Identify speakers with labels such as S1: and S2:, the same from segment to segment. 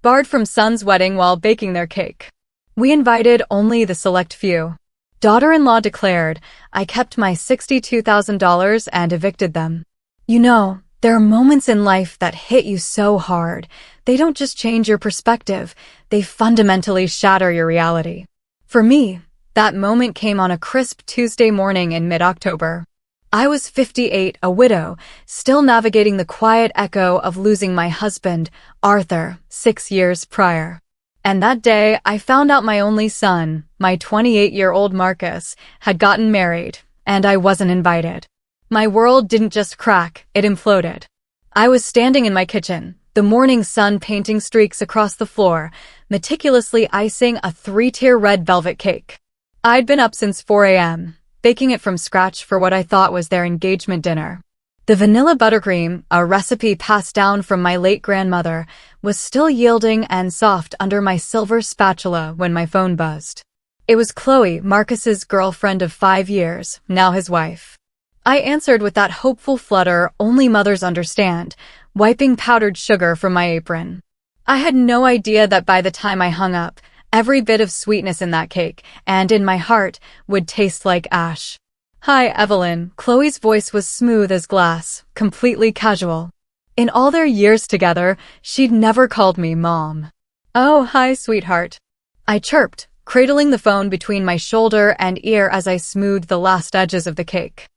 S1: barred from son's wedding while baking their cake. We invited only the select few. Daughter-in-law declared, I kept my $62,000 and evicted them. You know, there are moments in life that hit you so hard. They don't just change your perspective, they fundamentally shatter your reality. For me, that moment came on a crisp Tuesday morning in mid-October. I was 58, a widow, still navigating the quiet echo of losing my husband, Arthur, 6 years prior. And that day, I found out my only son, my 28-year-old Marcus, had gotten married, and I wasn't invited. My world didn't just crack, it imploded. I was standing in my kitchen, the morning sun painting streaks across the floor, meticulously icing a 3-tier red velvet cake. I'd been up since 4 a.m., baking it from scratch for what I thought was their engagement dinner. The vanilla buttercream, a recipe passed down from my late grandmother, was still yielding and soft under my silver spatula when my phone buzzed. It was Chloe, Marcus's girlfriend of 5 years, now his wife. I answered with that hopeful flutter only mothers understand, wiping powdered sugar from my apron. I had no idea that by the time I hung up, every bit of sweetness in that cake, and in my heart, would taste like ash. Hi, Evelyn. Chloe's voice was smooth as glass, completely casual. In all their years together, she'd never called me Mom. Oh, hi, sweetheart. I chirped, cradling the phone between my shoulder and ear as I smoothed the last edges of the cake.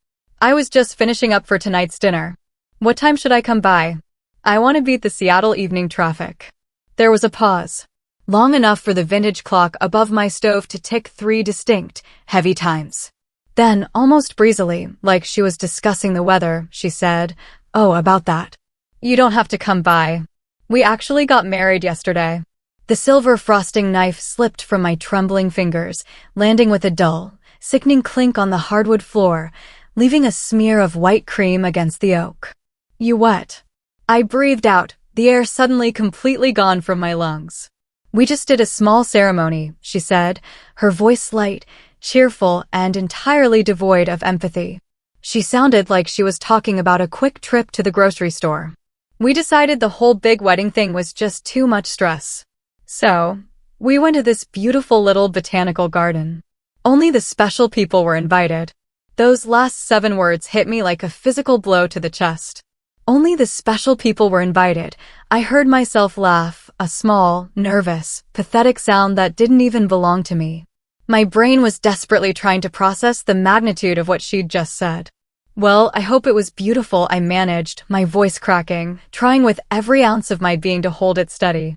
S1: I was just finishing up for tonight's dinner. What time should I come by? I want to beat the Seattle evening traffic. There was a pause, long enough for the vintage clock above my stove to tick 3 distinct, heavy times. Then, almost breezily, like she was discussing the weather, she said, Oh, about that. You don't have to come by. We actually got married yesterday. The silver frosting knife slipped from my trembling fingers, landing with a dull, sickening clink on the hardwood floor, leaving a smear of white cream against the oak. You what? I breathed out, the air suddenly completely gone from my lungs. We just did a small ceremony, she said, her voice light, cheerful, and entirely devoid of empathy. She sounded like she was talking about a quick trip to the grocery store. We decided the whole big wedding thing was just too much stress. So, we went to this beautiful little botanical garden. Only the special people were invited. Those last 7 words hit me like a physical blow to the chest. Only the special people were invited. I heard myself laugh, a small, nervous, pathetic sound that didn't even belong to me. My brain was desperately trying to process the magnitude of what she'd just said. Well, I hope it was beautiful, I managed, my voice cracking, trying with every ounce of my being to hold it steady.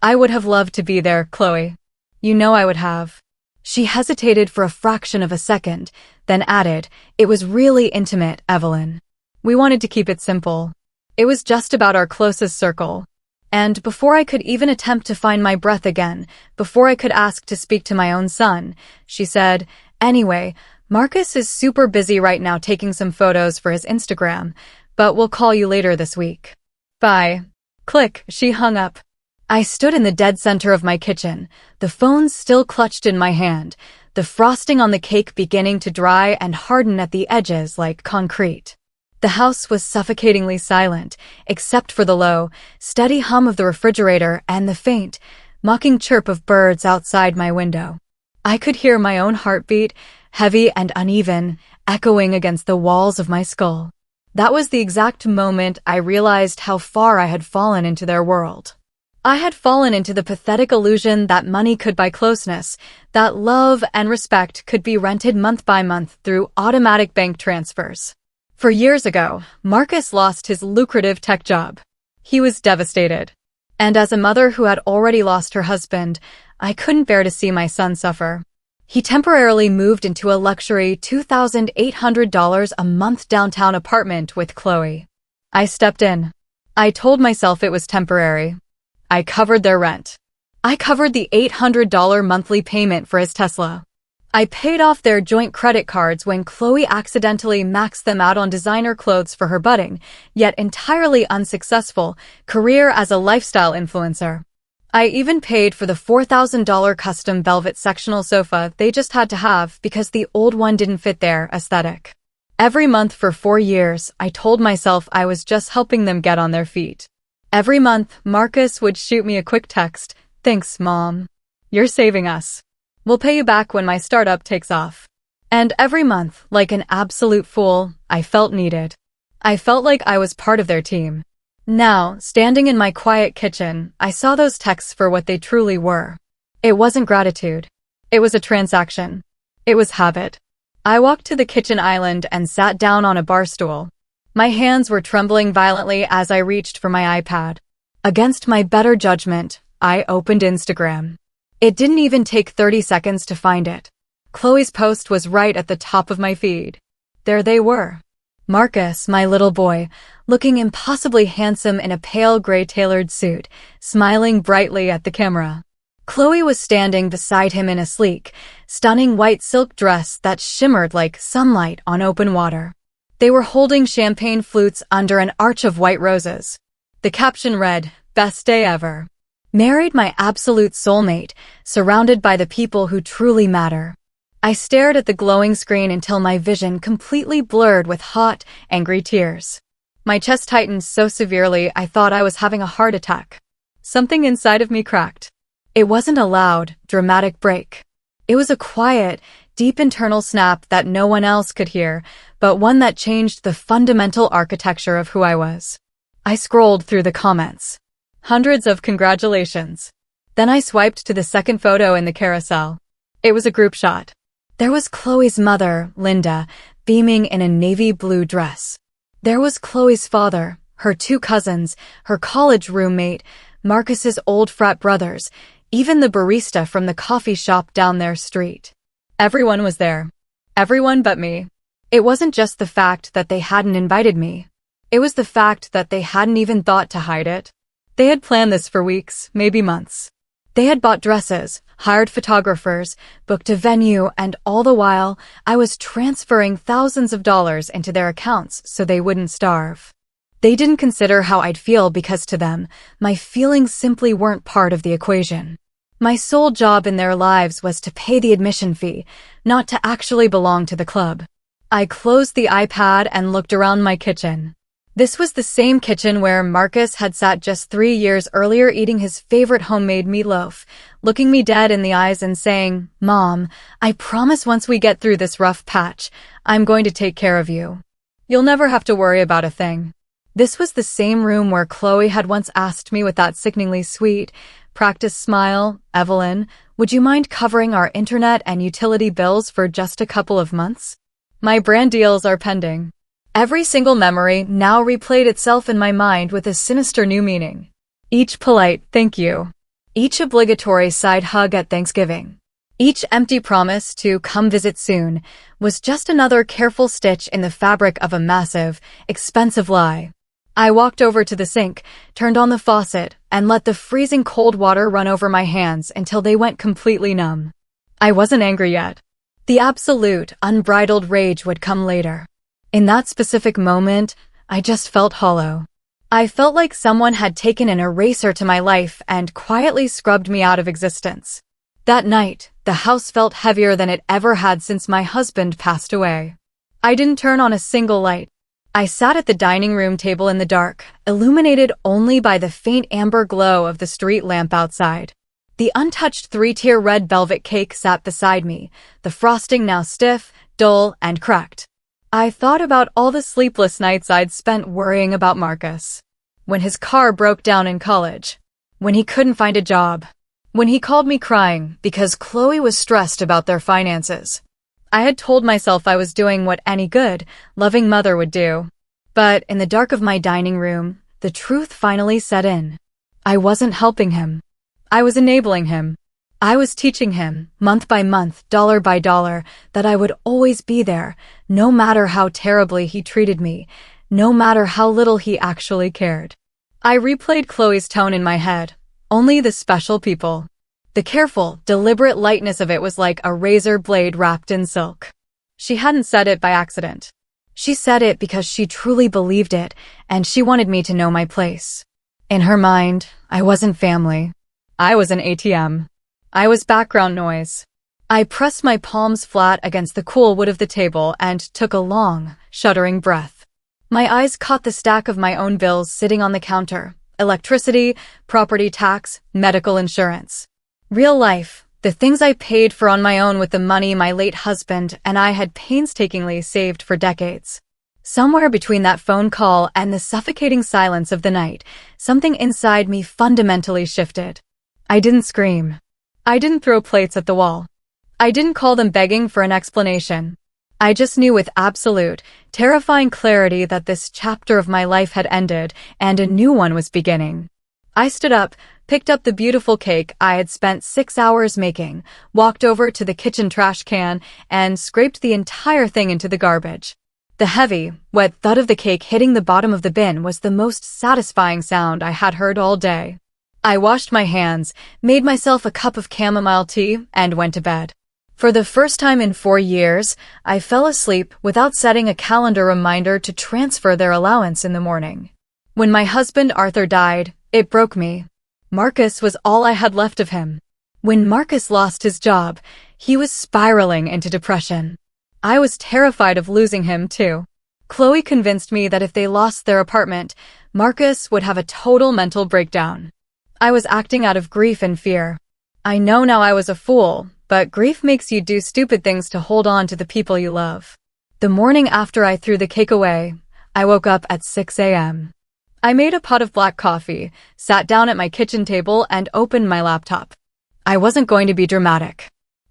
S1: I would have loved to be there, Chloe. You know I would have. She hesitated for a fraction of a second, then added, It was really intimate, Evelyn. We wanted to keep it simple. It was just about our closest circle. And before I could even attempt to find my breath again, before I could ask to speak to my own son, she said, Anyway, Marcus is super busy right now taking some photos for his Instagram, but we'll call you later this week. Bye. Click, she hung up. I stood in the dead center of my kitchen, the phone still clutched in my hand, the frosting on the cake beginning to dry and harden at the edges like concrete. The house was suffocatingly silent, except for the low, steady hum of the refrigerator and the faint, mocking chirp of birds outside my window. I could hear my own heartbeat, heavy and uneven, echoing against the walls of my skull. That was the exact moment I realized how far I had fallen into their world. I had fallen into the pathetic illusion that money could buy closeness, that love and respect could be rented month by month through automatic bank transfers. For years ago, Marcus lost his lucrative tech job. He was devastated. And as a mother who had already lost her husband, I couldn't bear to see my son suffer. He temporarily moved into a luxury $2,800 a month downtown apartment with Chloe. I stepped in. I told myself it was temporary. I covered their rent. I covered the $800 monthly payment for his Tesla. I paid off their joint credit cards when Chloe accidentally maxed them out on designer clothes for her budding, yet entirely unsuccessful, career as a lifestyle influencer. I even paid for the $4,000 custom velvet sectional sofa they just had to have because the old one didn't fit their aesthetic. Every month for 4 years, I told myself I was just helping them get on their feet. Every month, Marcus would shoot me a quick text. "Thanks, Mom. You're saving us. We'll pay you back when my startup takes off." And every month, like an absolute fool, I felt needed. I felt like I was part of their team. Now, standing in my quiet kitchen, I saw those texts for what they truly were. It wasn't gratitude. It was a transaction. It was habit. I walked to the kitchen island and sat down on a bar stool. My hands were trembling violently as I reached for my iPad. Against my better judgment, I opened Instagram. It didn't even take 30 seconds to find it. Chloe's post was right at the top of my feed. There they were. Marcus, my little boy, looking impossibly handsome in a pale gray tailored suit, smiling brightly at the camera. Chloe was standing beside him in a sleek, stunning white silk dress that shimmered like sunlight on open water. They were holding champagne flutes under an arch of white roses. The caption read, "Best day ever. Married my absolute soulmate, surrounded by the people who truly matter." I stared at the glowing screen until my vision completely blurred with hot, angry tears. My chest tightened so severely I thought I was having a heart attack. Something inside of me cracked. It wasn't a loud, dramatic break. It was a quiet, deep internal snap that no one else could hear, but one that changed the fundamental architecture of who I was. I scrolled through the comments. Hundreds of congratulations. Then I swiped to the second photo in the carousel. It was a group shot. There was Chloe's mother, Linda, beaming in a navy blue dress. There was Chloe's father, her two cousins, her college roommate, Marcus's old frat brothers, even the barista from the coffee shop down their street. Everyone was there. Everyone but me. It wasn't just the fact that they hadn't invited me. It was the fact that they hadn't even thought to hide it. They had planned this for weeks, maybe months. They had bought dresses, hired photographers, booked a venue, and all the while, I was transferring thousands of dollars into their accounts so they wouldn't starve. They didn't consider how I'd feel because to them, my feelings simply weren't part of the equation. My sole job in their lives was to pay the admission fee, not to actually belong to the club. I closed the iPad and looked around my kitchen. This was the same kitchen where Marcus had sat just 3 years earlier eating his favorite homemade meatloaf, looking me dead in the eyes and saying, "Mom, I promise once we get through this rough patch, I'm going to take care of you. You'll never have to worry about a thing." This was the same room where Chloe had once asked me with that sickeningly sweet, practiced smile, "Evelyn, would you mind covering our internet and utility bills for just a couple of months? My brand deals are pending." Every single memory now replayed itself in my mind with a sinister new meaning. Each polite "thank you." Each obligatory side hug at Thanksgiving. Each empty promise to come visit soon was just another careful stitch in the fabric of a massive, expensive lie. I walked over to the sink, turned on the faucet, and let the freezing cold water run over my hands until they went completely numb. I wasn't angry yet. The absolute, unbridled rage would come later. In that specific moment, I just felt hollow. I felt like someone had taken an eraser to my life and quietly scrubbed me out of existence. That night, the house felt heavier than it ever had since my husband passed away. I didn't turn on a single light. I sat at the dining room table in the dark, illuminated only by the faint amber glow of the street lamp outside. The untouched 3-tier red velvet cake sat beside me, the frosting now stiff, dull, and cracked. I thought about all the sleepless nights I'd spent worrying about Marcus. When his car broke down in college. When he couldn't find a job. When he called me crying because Chloe was stressed about their finances. I had told myself I was doing what any good, loving mother would do. But in the dark of my dining room, the truth finally set in. I wasn't helping him. I was enabling him. I was teaching him, month by month, dollar by dollar, that I would always be there, no matter how terribly he treated me, no matter how little he actually cared. I replayed Chloe's tone in my head. Only the special people. The careful, deliberate lightness of it was like a razor blade wrapped in silk. She hadn't said it by accident. She said it because she truly believed it, and she wanted me to know my place. In her mind, I wasn't family. I was an ATM. I was background noise. I pressed my palms flat against the cool wood of the table and took a long, shuddering breath. My eyes caught the stack of my own bills sitting on the counter, electricity, property tax, medical insurance. Real life, the things I paid for on my own with the money my late husband and I had painstakingly saved for decades. Somewhere between that phone call and the suffocating silence of the night, something inside me fundamentally shifted. I didn't scream. I didn't throw plates at the wall. I didn't call them begging for an explanation. I just knew with absolute, terrifying clarity that this chapter of my life had ended and a new one was beginning. I stood up, picked up the beautiful cake I had spent 6 hours making, walked over to the kitchen trash can, and scraped the entire thing into the garbage. The heavy, wet thud of the cake hitting the bottom of the bin was the most satisfying sound I had heard all day. I washed my hands, made myself a cup of chamomile tea, and went to bed. For the first time in 4 years, I fell asleep without setting a calendar reminder to transfer their allowance in the morning. When my husband Arthur died, it broke me. Marcus was all I had left of him. When Marcus lost his job, he was spiraling into depression. I was terrified of losing him, too. Chloe convinced me that if they lost their apartment, Marcus would have a total mental breakdown. I was acting out of grief and fear. I know now I was a fool, but grief makes you do stupid things to hold on to the people you love. The morning after I threw the cake away, I woke up at 6 a.m. I made a pot of black coffee, sat down at my kitchen table, and opened my laptop. I wasn't going to be dramatic.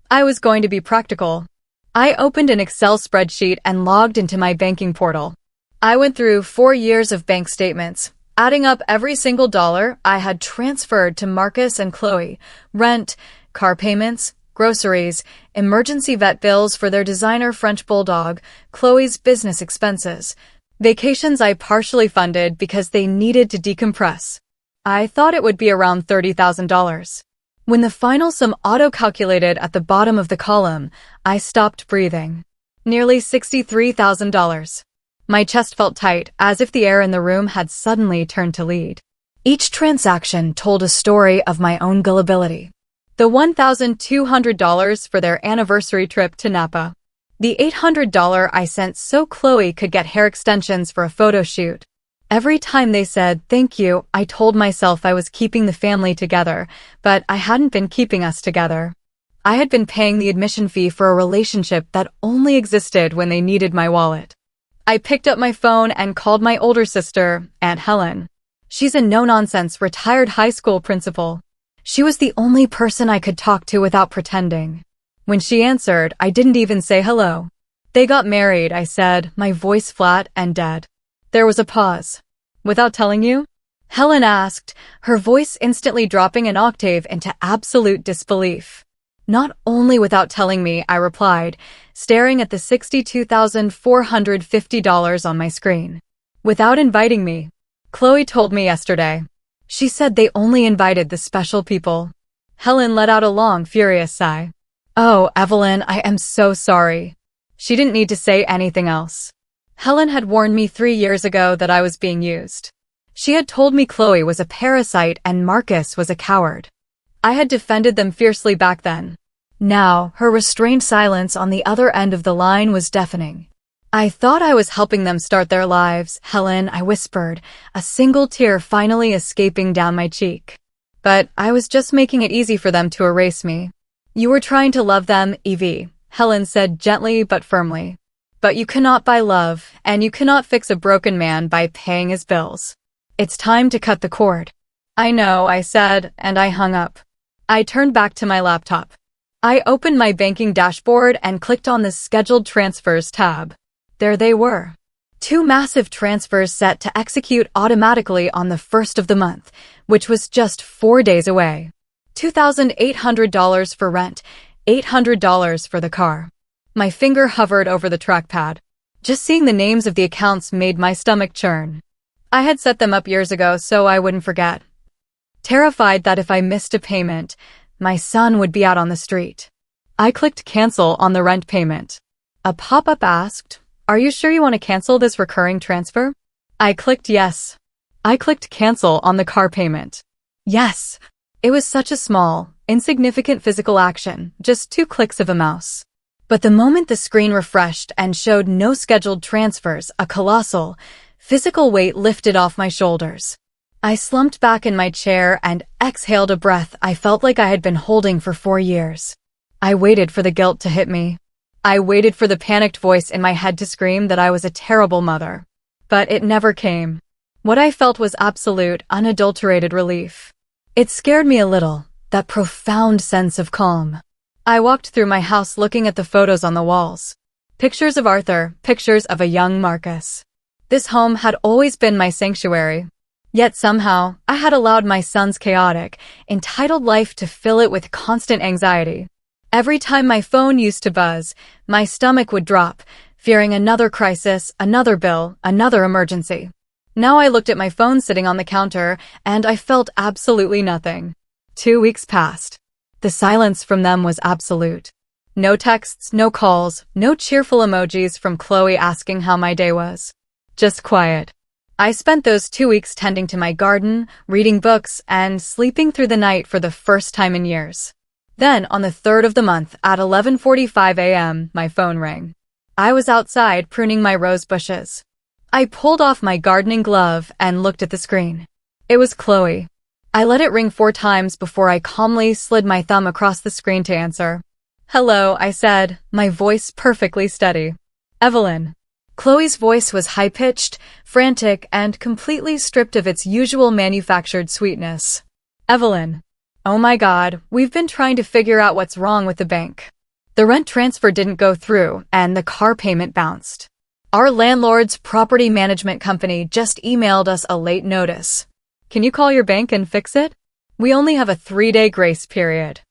S1: I was going to be practical. I opened an Excel spreadsheet and logged into my banking portal. I went through 4 years of bank statements, adding up every single dollar I had transferred to Marcus and Chloe: rent, car payments, groceries, emergency vet bills for their designer French bulldog, Chloe's business expenses, vacations I partially funded because they needed to decompress. I thought it would be around $30,000. When the final sum auto-calculated at the bottom of the column, I stopped breathing. Nearly $63,000. My chest felt tight, as if the air in the room had suddenly turned to lead. Each transaction told a story of my own gullibility. The $1,200 for their anniversary trip to Napa. The $800 I sent so Chloe could get hair extensions for a photo shoot. Every time they said thank you, I told myself I was keeping the family together, but I hadn't been keeping us together. I had been paying the admission fee for a relationship that only existed when they needed my wallet. I picked up my phone and called my older sister, Aunt Helen. She's a no-nonsense retired high school principal. She was the only person I could talk to without pretending. When she answered, I didn't even say hello. They got married, I said, my voice flat and dead. There was a pause. Without telling you? Helen asked, her voice instantly dropping an octave into absolute disbelief. Not only without telling me, I replied, staring at the $62,450 on my screen. Without inviting me. Chloe told me yesterday. She said they only invited the special people. Helen let out a long, furious sigh. Oh, Evelyn, I am so sorry. She didn't need to say anything else. Helen had warned me 3 years ago that I was being used. She had told me Chloe was a parasite and Marcus was a coward. I had defended them fiercely back then. Now, her restrained silence on the other end of the line was deafening. I thought I was helping them start their lives, Helen, I whispered, a single tear finally escaping down my cheek. But I was just making it easy for them to erase me. You were trying to love them, Evie, Helen said gently but firmly. But you cannot buy love, and you cannot fix a broken man by paying his bills. It's time to cut the cord. I know, I said, and I hung up. I turned back to my laptop. I opened my banking dashboard and clicked on the Scheduled Transfers tab. There they were. 2 massive transfers set to execute automatically on the 1st of the month, which was just 4 days away. $2,800 for rent, $800 for the car. My finger hovered over the trackpad. Just seeing the names of the accounts made my stomach churn. I had set them up years ago so I wouldn't forget. Terrified that if I missed a payment, my son would be out on the street. I clicked cancel on the rent payment. A pop-up asked, "Are you sure you want to cancel this recurring transfer?" I clicked yes. I clicked cancel on the car payment. Yes. It was such a small, insignificant physical action, just 2 clicks of a mouse. But the moment the screen refreshed and showed no scheduled transfers, a colossal, physical weight lifted off my shoulders. I slumped back in my chair and exhaled a breath I felt like I had been holding for 4 years. I waited for the guilt to hit me. I waited for the panicked voice in my head to scream that I was a terrible mother. But it never came. What I felt was absolute, unadulterated relief. It scared me a little, that profound sense of calm. I walked through my house looking at the photos on the walls. Pictures of Arthur, pictures of a young Marcus. This home had always been my sanctuary. Yet somehow, I had allowed my son's chaotic, entitled life to fill it with constant anxiety. Every time my phone used to buzz, my stomach would drop, fearing another crisis, another bill, another emergency. Now I looked at my phone sitting on the counter, and I felt absolutely nothing. 2 weeks passed. The silence from them was absolute. No texts, no calls, no cheerful emojis from Chloe asking how my day was. Just quiet. I spent those 2 weeks tending to my garden, reading books, and sleeping through the night for the first time in years. Then, on the 3rd of the month, at 11:45 a.m., my phone rang. I was outside pruning my rose bushes. I pulled off my gardening glove and looked at the screen. It was Chloe. I let it ring 4 times before I calmly slid my thumb across the screen to answer. "Hello," I said, my voice perfectly steady. "Evelyn." Chloe's voice was high-pitched, frantic, and completely stripped of its usual manufactured sweetness. "Evelyn. Oh my God, we've been trying to figure out what's wrong with the bank. The rent transfer didn't go through, and the car payment bounced. Our landlord's property management company just emailed us a late notice. Can you call your bank and fix it? We only have a 3-day grace period."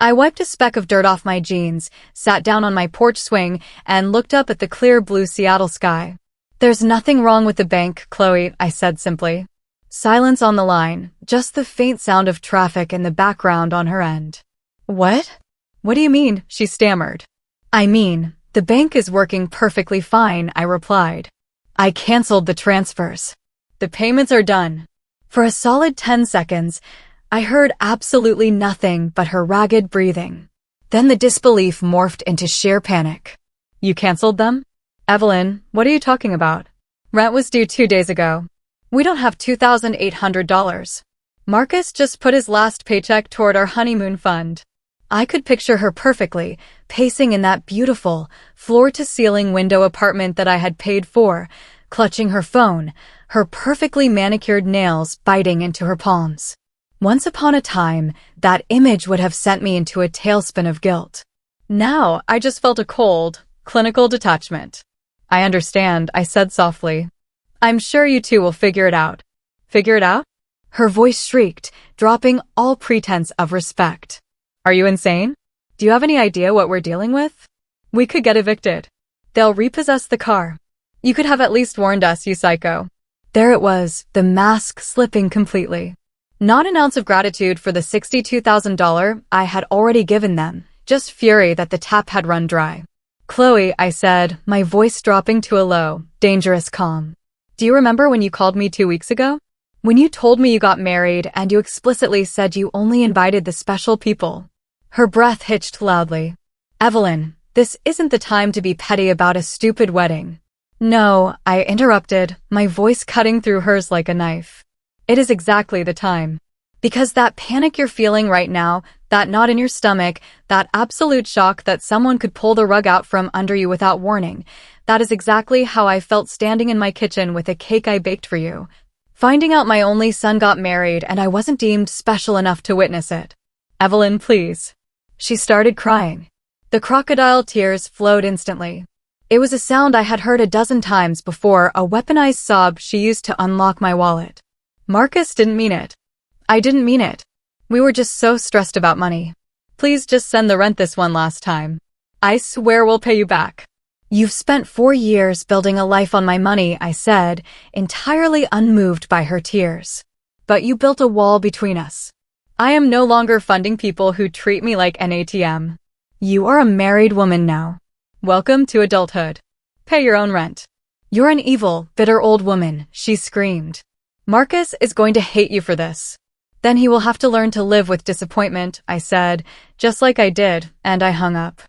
S1: I wiped a speck of dirt off my jeans, sat down on my porch swing, and looked up at the clear blue Seattle sky. "There's nothing wrong with the bank, Chloe," I said simply. Silence on the line, just the faint sound of traffic in the background on her end. "What? What do you mean?" she stammered. "I mean, the bank is working perfectly fine," I replied. "I canceled the transfers. The payments are done." For a solid 10 seconds, I heard absolutely nothing but her ragged breathing. Then the disbelief morphed into sheer panic. "You canceled them? Evelyn, what are you talking about? Rent was due 2 days ago. We don't have $2,800. Marcus just put his last paycheck toward our honeymoon fund." I could picture her perfectly, pacing in that beautiful, floor-to-ceiling window apartment that I had paid for, clutching her phone, her perfectly manicured nails biting into her palms. Once upon a time, that image would have sent me into a tailspin of guilt. Now, I just felt a cold, clinical detachment. "I understand," I said softly. "I'm sure you two will figure it out." "Figure it out?" Her voice shrieked, dropping all pretense of respect. "Are you insane? Do you have any idea what we're dealing with? We could get evicted. They'll repossess the car. You could have at least warned us, you psycho." There it was, the mask slipping completely. Not an ounce of gratitude for the $62,000 I had already given them, just fury that the tap had run dry. "Chloe," I said, my voice dropping to a low, dangerous calm. "Do you remember when you called me 2 weeks ago? When you told me you got married and you explicitly said you only invited the special people?" Her breath hitched loudly. "Evelyn, this isn't the time to be petty about a stupid wedding." "No," I interrupted, my voice cutting through hers like a knife. "It is exactly the time. Because that panic you're feeling right now, that knot in your stomach, that absolute shock that someone could pull the rug out from under you without warning, that is exactly how I felt standing in my kitchen with a cake I baked for you, finding out my only son got married and I wasn't deemed special enough to witness it. Evelyn, please." She started crying. The crocodile tears flowed instantly. It was a sound I had heard a dozen times before, a weaponized sob she used to unlock my wallet. "Marcus didn't mean it. I didn't mean it. We were just so stressed about money. Please just send the rent this one last time. I swear we'll pay you back." "You've spent 4 years building a life on my money," I said, entirely unmoved by her tears. "But you built a wall between us. I am no longer funding people who treat me like an ATM. You are a married woman now. Welcome to adulthood. Pay your own rent." "You're an evil, bitter old woman," she screamed. "Marcus is going to hate you for this. Then he will have to learn to live with disappointment," I said, just like I did, and I hung up.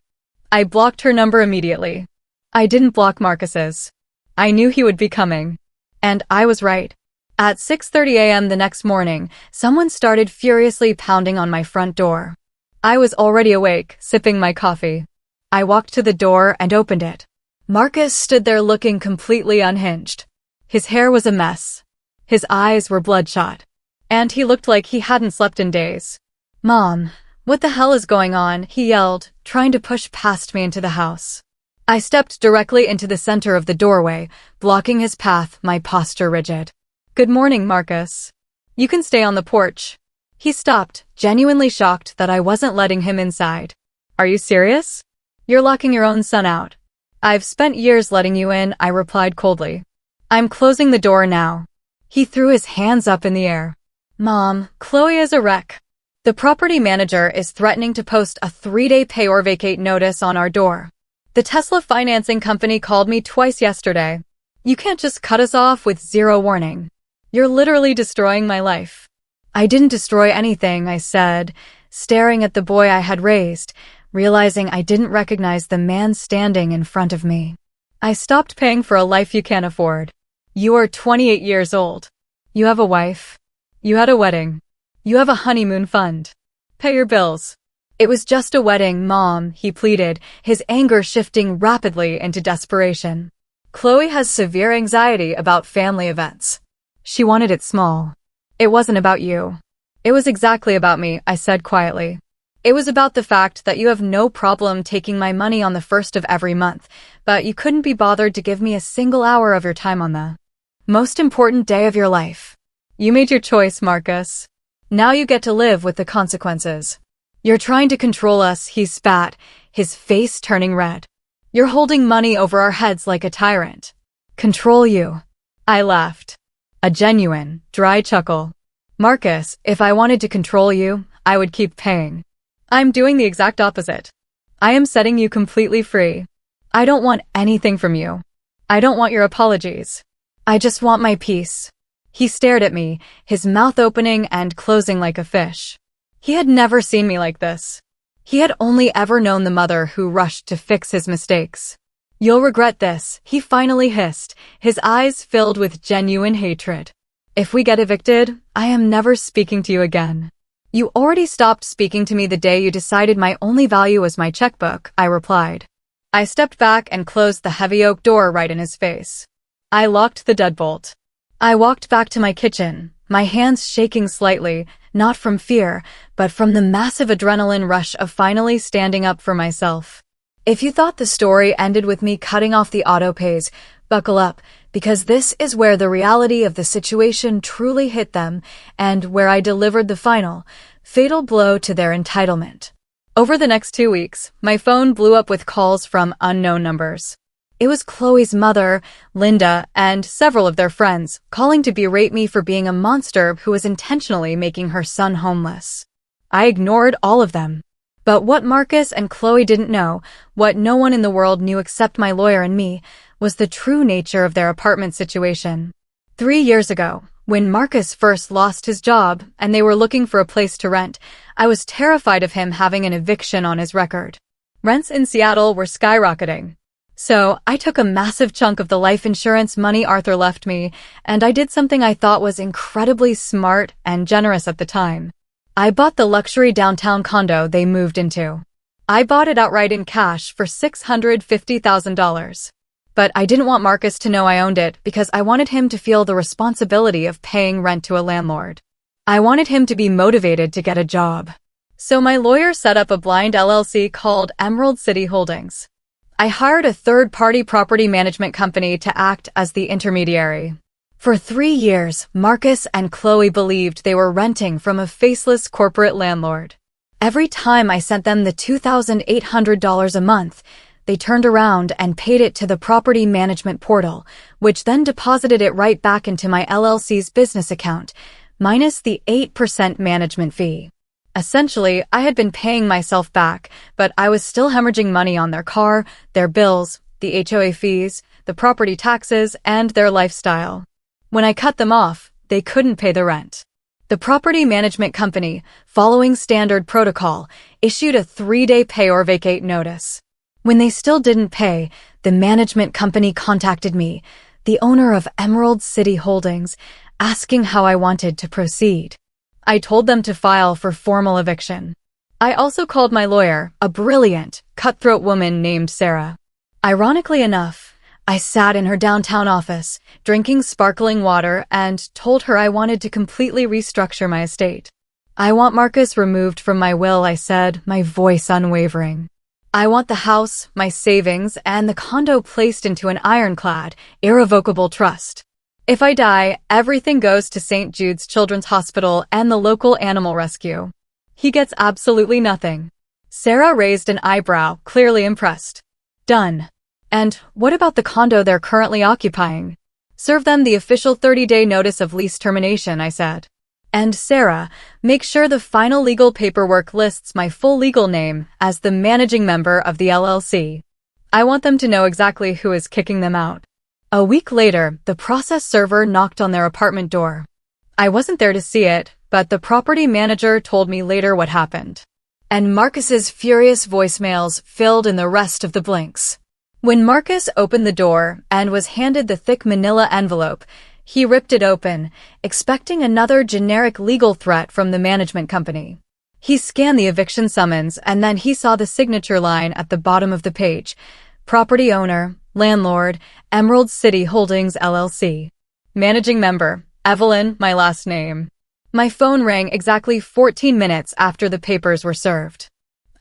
S1: I blocked her number immediately. I didn't block Marcus's. I knew he would be coming. And I was right. At 6:30 a.m. the next morning, someone started furiously pounding on my front door. I was already awake, sipping my coffee. I walked to the door and opened it. Marcus stood there looking completely unhinged. His hair was a mess. His eyes were bloodshot. And he looked like he hadn't slept in days. "Mom, what the hell is going on?" he yelled, trying to push past me into the house. I stepped directly into the center of the doorway, blocking his path, my posture rigid. "Good morning, Marcus. You can stay on the porch." He stopped, genuinely shocked that I wasn't letting him inside. "Are you serious? You're locking your own son out." "I've spent years letting you in," I replied coldly. "I'm closing the door now." He threw his hands up in the air. "Mom, Chloe is a wreck. The property manager is threatening to post a 3-day pay or vacate notice on our door. The Tesla financing company called me twice yesterday. You can't just cut us off with zero warning. You're literally destroying my life." "I didn't destroy anything," I said, staring at the boy I had raised, realizing I didn't recognize the man standing in front of me. "I stopped paying for a life you can't afford. You are 28 years old. You have a wife. You had a wedding. You have a honeymoon fund. Pay your bills." "It was just a wedding, Mom," he pleaded, his anger shifting rapidly into desperation. "Chloe has severe anxiety about family events. She wanted it small. It wasn't about you." "It was exactly about me," I said quietly. "It was about the fact that you have no problem taking my money on the first of every month, but you couldn't be bothered to give me a single hour of your time on the most important day of your life. You made your choice, Marcus. Now you get to live with the consequences." "You're trying to control us," he spat, his face turning red. "You're holding money over our heads like a tyrant." "Control you?" I laughed. A genuine, dry chuckle. "Marcus, if I wanted to control you, I would keep paying. I'm doing the exact opposite. I am setting you completely free. I don't want anything from you. I don't want your apologies. I just want my peace." He stared at me, his mouth opening and closing like a fish. He had never seen me like this. He had only ever known the mother who rushed to fix his mistakes. "You'll regret this," he finally hissed, his eyes filled with genuine hatred. "If we get evicted, I am never speaking to you again." "You already stopped speaking to me the day you decided my only value was my checkbook," I replied. I stepped back and closed the heavy oak door right in his face. I locked the deadbolt. I walked back to my kitchen, my hands shaking slightly, not from fear, but from the massive adrenaline rush of finally standing up for myself. If you thought the story ended with me cutting off the auto-pays, buckle up, because this is where the reality of the situation truly hit them and where I delivered the final, fatal blow to their entitlement. Over the next 2 weeks, my phone blew up with calls from unknown numbers. It was Chloe's mother, Linda, and several of their friends, calling to berate me for being a monster who was intentionally making her son homeless. I ignored all of them. But what Marcus and Chloe didn't know, what no one in the world knew except my lawyer and me, was the true nature of their apartment situation. 3 years ago, when Marcus first lost his job and they were looking for a place to rent, I was terrified of him having an eviction on his record. Rents in Seattle were skyrocketing. So, I took a massive chunk of the life insurance money Arthur left me, and I did something I thought was incredibly smart and generous at the time. I bought the luxury downtown condo they moved into. I bought it outright in cash for $650,000. But I didn't want Marcus to know I owned it because I wanted him to feel the responsibility of paying rent to a landlord. I wanted him to be motivated to get a job. So my lawyer set up a blind LLC called Emerald City Holdings. I hired a third-party property management company to act as the intermediary. For 3 years, Marcus and Chloe believed they were renting from a faceless corporate landlord. Every time I sent them the $2,800 a month, they turned around and paid it to the property management portal, which then deposited it right back into my LLC's business account, minus the 8% management fee. Essentially, I had been paying myself back, but I was still hemorrhaging money on their car, their bills, the HOA fees, the property taxes, and their lifestyle. When I cut them off, they couldn't pay the rent. The property management company, following standard protocol, issued a 3-day pay or vacate notice. When they still didn't pay, the management company contacted me, the owner of Emerald City Holdings, asking how I wanted to proceed. I told them to file for formal eviction. I also called my lawyer, a brilliant, cutthroat woman named Sarah. Ironically enough, I sat in her downtown office, drinking sparkling water, and told her I wanted to completely restructure my estate. I want Marcus removed from my will, I said, my voice unwavering. I want the house, my savings, and the condo placed into an ironclad, irrevocable trust. If I die, everything goes to St. Jude's Children's Hospital and the local animal rescue. He gets absolutely nothing. Sarah raised an eyebrow, clearly impressed. Done. And what about the condo they're currently occupying? Serve them the official 30-day notice of lease termination, I said. And Sarah, make sure the final legal paperwork lists my full legal name as the managing member of the LLC. I want them to know exactly who is kicking them out. A week later, the process server knocked on their apartment door. I wasn't there to see it, but the property manager told me later what happened. And Marcus's furious voicemails filled in the rest of the blanks. When Marcus opened the door and was handed the thick manila envelope, he ripped it open, expecting another generic legal threat from the management company. He scanned the eviction summons and then he saw the signature line at the bottom of the page. Property owner, landlord, Emerald City Holdings LLC. Managing member, Evelyn, my last name. My phone rang exactly 14 minutes after the papers were served.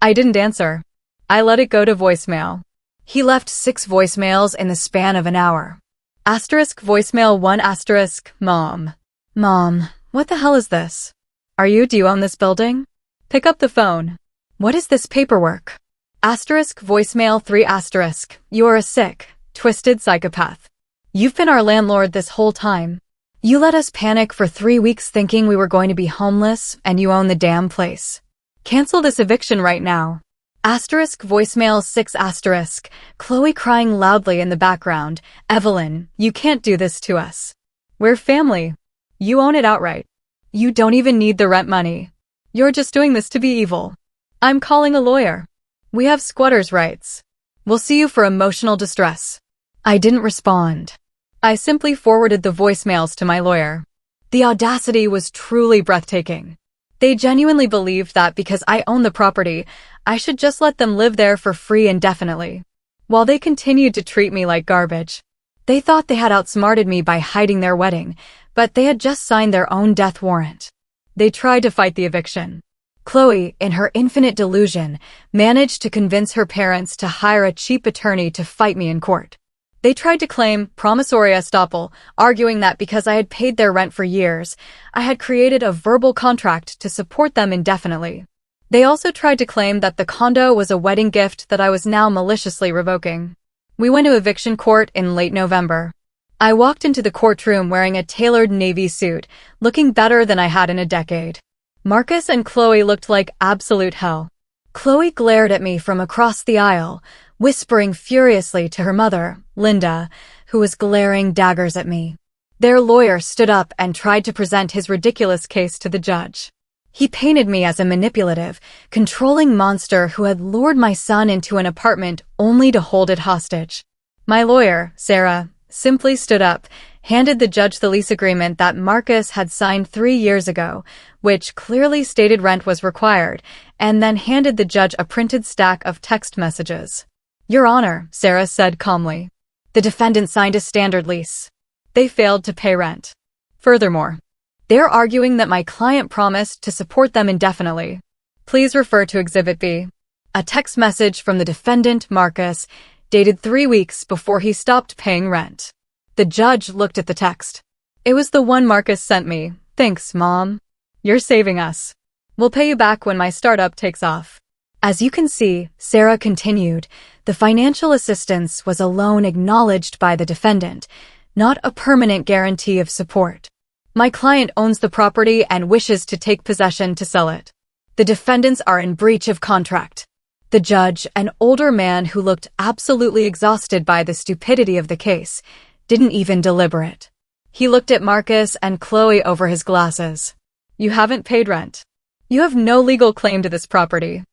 S1: I didn't answer. I let it go to voicemail. He left 6 voicemails in the span of an hour. Asterisk voicemail 1 asterisk, Mom. Mom, what the hell is this? Do you own this building? Pick up the phone. What is this paperwork? Asterisk voicemail 3 asterisk, you're a sick, twisted psychopath. You've been our landlord this whole time. You let us panic for 3 weeks thinking we were going to be homeless, and you own the damn place. Cancel this eviction right now. Asterisk voicemail 6 asterisk, Chloe crying loudly in the background. Evelyn, you can't do this to us. We're family. You own it outright. You don't even need the rent money. You're just doing this to be evil. I'm calling a lawyer. We have squatters' rights. We'll see you for emotional distress. I didn't respond. I simply forwarded the voicemails to my lawyer. The audacity was truly breathtaking. They genuinely believed that because I own the property, I should just let them live there for free indefinitely. While they continued to treat me like garbage. They thought they had outsmarted me by hiding their wedding, but they had just signed their own death warrant. They tried to fight the eviction. Chloe, in her infinite delusion, managed to convince her parents to hire a cheap attorney to fight me in court. They tried to claim promissory estoppel, arguing that because I had paid their rent for years, I had created a verbal contract to support them indefinitely. They also tried to claim that the condo was a wedding gift that I was now maliciously revoking. We went to eviction court in late November. I walked into the courtroom wearing a tailored navy suit, looking better than I had in a decade. Marcus and Chloe looked like absolute hell. Chloe glared at me from across the aisle, whispering furiously to her mother, Linda, who was glaring daggers at me. Their lawyer stood up and tried to present his ridiculous case to the judge. He painted me as a manipulative, controlling monster who had lured my son into an apartment only to hold it hostage. My lawyer, Sarah, simply stood up, handed the judge the lease agreement that Marcus had signed 3 years ago, which clearly stated rent was required, and then handed the judge a printed stack of text messages. Your Honor, Sarah said calmly. The defendant signed a standard lease. They failed to pay rent. Furthermore, they're arguing that my client promised to support them indefinitely. Please refer to Exhibit B. A text message from the defendant, Marcus, dated 3 weeks before he stopped paying rent. The judge looked at the text. It was the one Marcus sent me. Thanks, Mom. You're saving us. We'll pay you back when my startup takes off. As you can see, Sarah continued, the financial assistance was a loan acknowledged by the defendant, not a permanent guarantee of support. My client owns the property and wishes to take possession to sell it. The defendants are in breach of contract. The judge, an older man who looked absolutely exhausted by the stupidity of the case, didn't even deliberate. He looked at Marcus and Chloe over his glasses. You haven't paid rent. You have no legal claim to this property.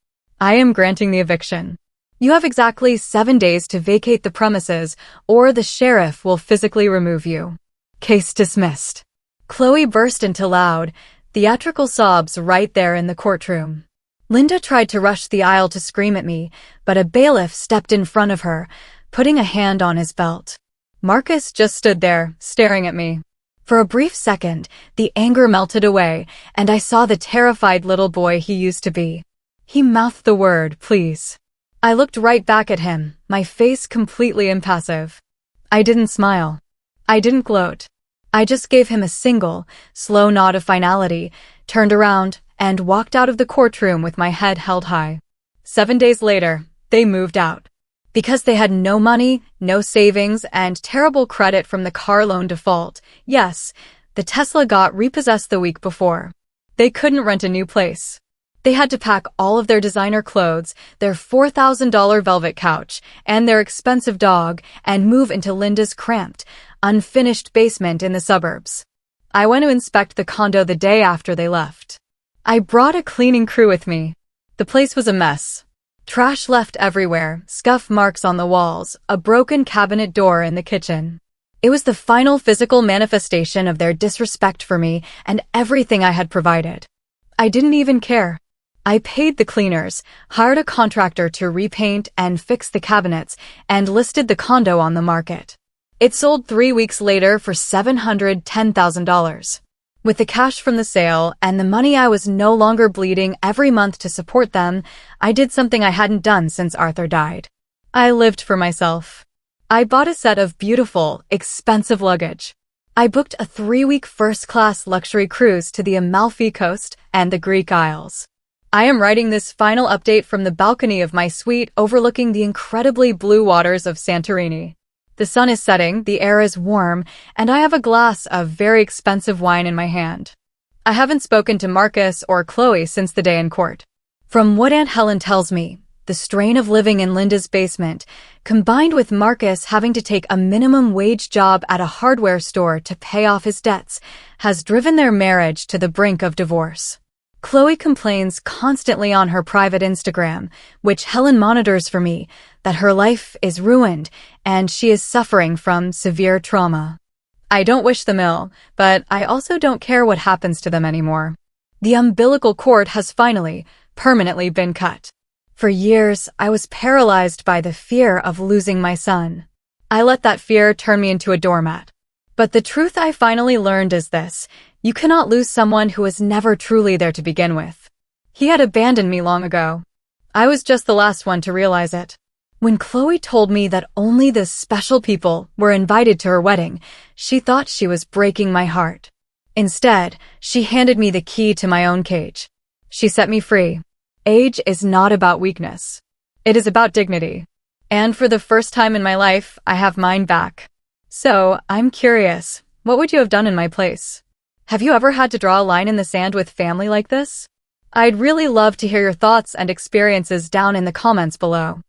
S1: I am granting the eviction. You have exactly 7 days to vacate the premises, or the sheriff will physically remove you. Case dismissed. Chloe burst into loud, theatrical sobs right there in the courtroom. Linda tried to rush the aisle to scream at me, but a bailiff stepped in front of her, putting a hand on his belt. Marcus just stood there, staring at me. For a brief second, the anger melted away, and I saw the terrified little boy he used to be. He mouthed the word, "Please." I looked right back at him, my face completely impassive. I didn't smile. I didn't gloat. I just gave him a single, slow nod of finality, turned around, and walked out of the courtroom with my head held high. 7 days later, they moved out. Because they had no money, no savings, and terrible credit from the car loan default. Yes, the Tesla got repossessed the week before. They couldn't rent a new place. They had to pack all of their designer clothes, their $4,000 velvet couch, and their expensive dog, and move into Linda's cramped, unfinished basement in the suburbs. I went to inspect the condo the day after they left. I brought a cleaning crew with me. The place was a mess. Trash left everywhere, scuff marks on the walls, a broken cabinet door in the kitchen. It was the final physical manifestation of their disrespect for me and everything I had provided. I didn't even care. I paid the cleaners, hired a contractor to repaint and fix the cabinets, and listed the condo on the market. It sold 3 weeks later for $710,000. With the cash from the sale and the money I was no longer bleeding every month to support them, I did something I hadn't done since Arthur died. I lived for myself. I bought a set of beautiful, expensive luggage. I booked a 3-week first-class luxury cruise to the Amalfi Coast and the Greek Isles. I am writing this final update from the balcony of my suite overlooking the incredibly blue waters of Santorini. The sun is setting, the air is warm, and I have a glass of very expensive wine in my hand. I haven't spoken to Marcus or Chloe since the day in court. From what Aunt Helen tells me, the strain of living in Linda's basement, combined with Marcus having to take a minimum wage job at a hardware store to pay off his debts, has driven their marriage to the brink of divorce. Chloe complains constantly on her private Instagram, which Helen monitors for me, that her life is ruined and she is suffering from severe trauma. I don't wish them ill, but I also don't care what happens to them anymore. The umbilical cord has finally, permanently been cut. For years, I was paralyzed by the fear of losing my son. I let that fear turn me into a doormat. But the truth I finally learned is this: you cannot lose someone who was never truly there to begin with. He had abandoned me long ago. I was just the last one to realize it. When Chloe told me that only the special people were invited to her wedding, she thought she was breaking my heart. Instead, she handed me the key to my own cage. She set me free. Age is not about weakness. It is about dignity. And for the first time in my life, I have mine back. So, I'm curious, what would you have done in my place? Have you ever had to draw a line in the sand with family like this? I'd really love to hear your thoughts and experiences down in the comments below.